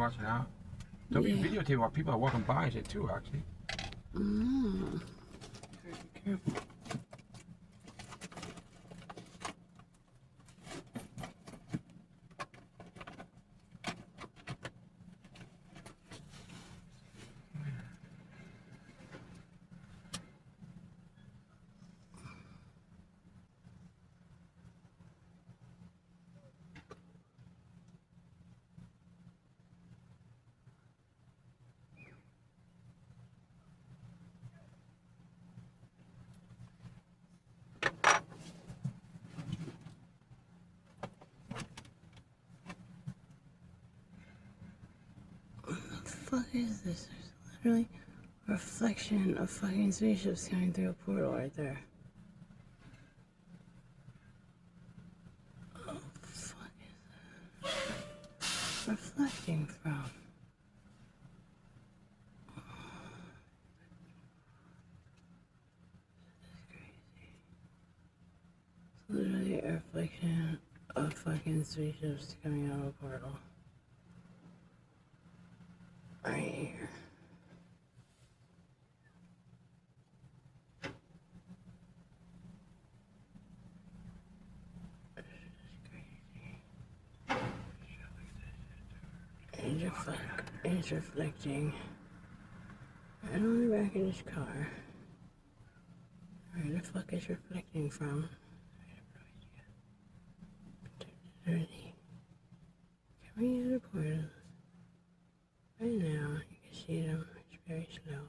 watching out. Don't be videotaping while people are walking by and shit too, actually. Mm. Be careful. Fuck is this? There's literally a reflection of fucking spaceships coming through a portal right there. Oh, fuck is that? Reflecting from? This is crazy. It's literally a reflection of fucking spaceships coming out of a portal. Right here. It's reflecting right on the back of this car. Where the fuck is reflecting from? Dirty. Coming out of the portal. Right now, you can see them. It's very slow.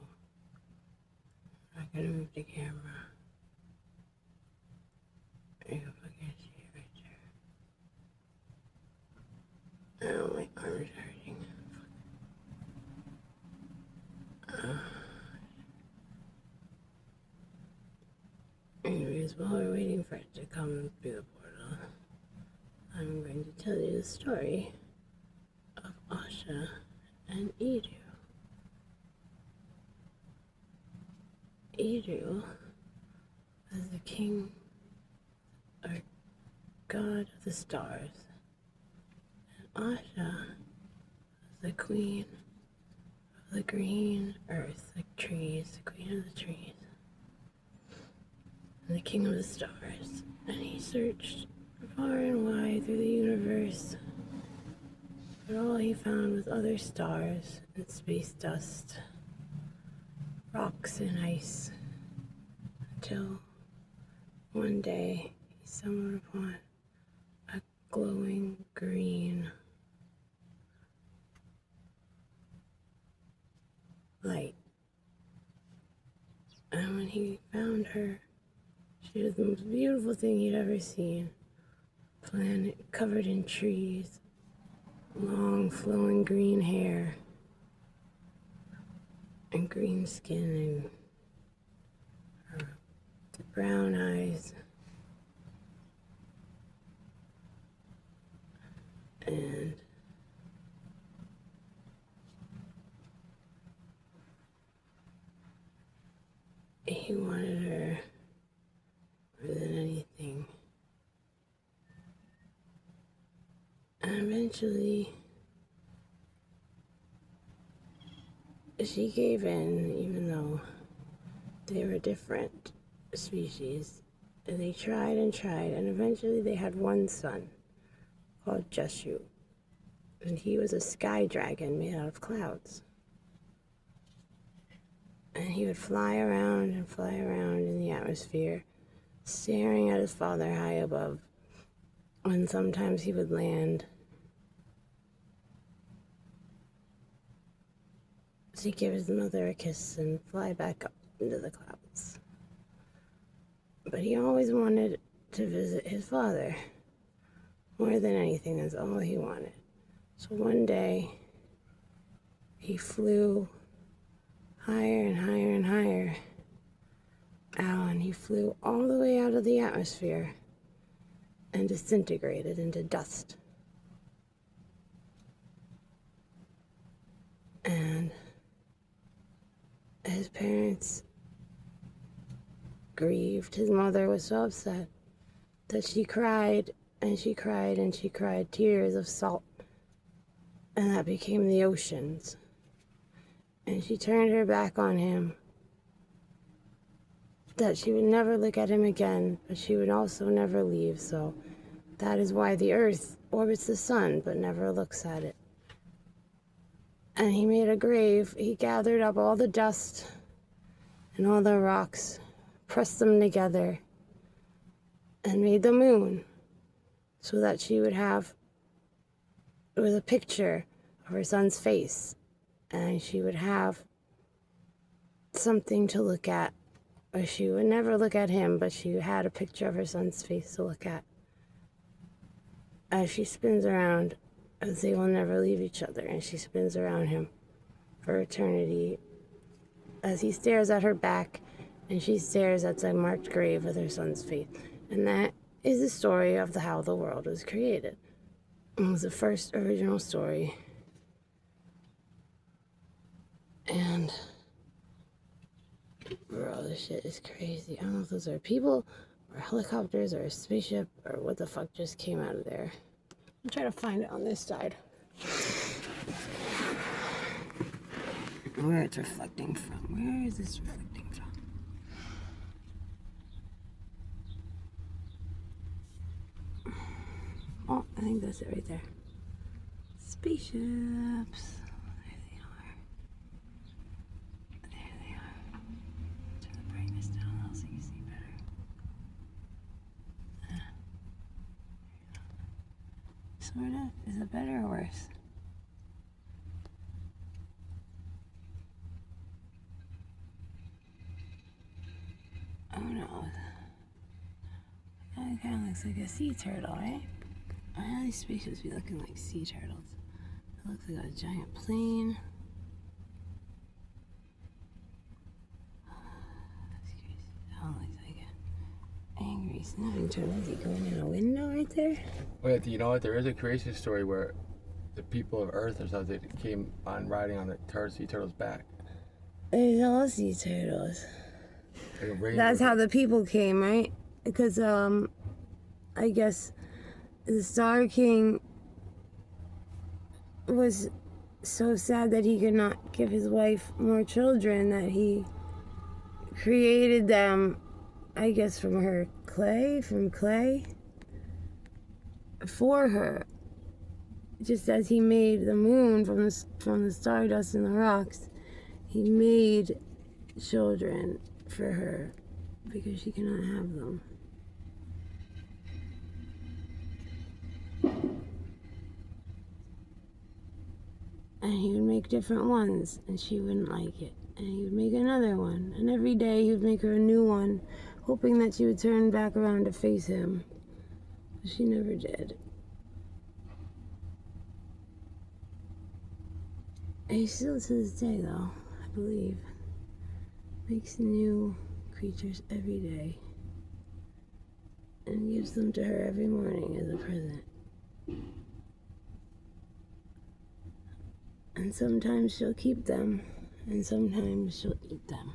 I'm not gonna move the camera. You can fucking see it right there. Oh, my arm is hurting. Anyways, while we're waiting for it to come through the portal, I'm going to tell you the story of Asha and Iru. Iru was the king or god of the stars, and Asha was the queen of the green earth, the trees, the queen of the trees, and the king of the stars. And he searched far and wide through the universe, but all he found was other stars and space dust, rocks and ice, until one day he stumbled upon a glowing green light. And when he found her, she was the most beautiful thing he'd ever seen. A planet covered in trees, long flowing green hair, and green skin, and her brown eyes, and he wanted her more than anything. And eventually, she gave in, even though they were different species. And they tried and tried, and eventually they had one son called Jeshu. And he was a sky dragon made out of clouds. And he would fly around in the atmosphere, staring at his father high above. And sometimes he would land to give his mother a kiss and fly back up into the clouds. But he always wanted to visit his father. More than anything, that's all he wanted. So one day, he flew higher and higher and higher out, and he flew all the way out of the atmosphere and disintegrated into dust. And his parents grieved. His mother was so upset that she cried and she cried and she cried tears of salt and that became the oceans. And she turned her back on him, that she would never look at him again, but she would also never leave. So that is why the earth orbits the sun but never looks at it. And he made a grave. He gathered up all the dust and all the rocks, pressed them together, and made the moon so that she would have, with a picture of her son's face, and she would have something to look at. Or she would never look at him, but she had a picture of her son's face to look at as she spins around, as they will never leave each other, and she spins around him for eternity as he stares at her back and she stares at the marked grave with her son's face. And that is the story of how the world was created. It was the first original story. And bro, this shit is crazy. I don't know if those are people or helicopters or a spaceship or what the fuck just came out of there. I'm trying to find it on this side. Where it's reflecting from. Where is this reflecting from? Oh, I think that's it right there. Spaceships. There they are. There they are. Turn the brightness down a little so you see better. Sorta. Is it better or worse? Oh no. That kind of looks like a sea turtle, right? Why do these spaceships be looking like sea turtles? It looks like a giant plane. That's crazy. That looks like an angry snapping turtle. Is he going in a window right there? Wait, you know what? There is a crazy story where the people of Earth or something came on riding on a sea turtle's back. There's all sea turtles. Like That's how the people came, right? Because I guess the Star King was so sad that he could not give his wife more children that he created them, I guess, from clay for her. Just as he made the moon from the stardust and the rocks, he made children for her because she cannot have them. And he would make different ones, and she wouldn't like it. And he would make another one, and every day he would make her a new one, hoping that she would turn back around to face him. But she never did. And he still, to this day, though, I believe, makes new creatures every day and gives them to her every morning as a present. And sometimes she'll keep them, and sometimes she'll eat them.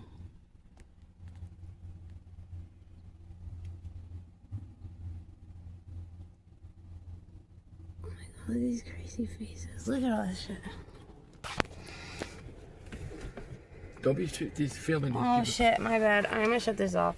Oh my god, look at these crazy faces. Look at all this shit. Don't be these filming these Oh people. shit, my bad. I'm gonna shut this off.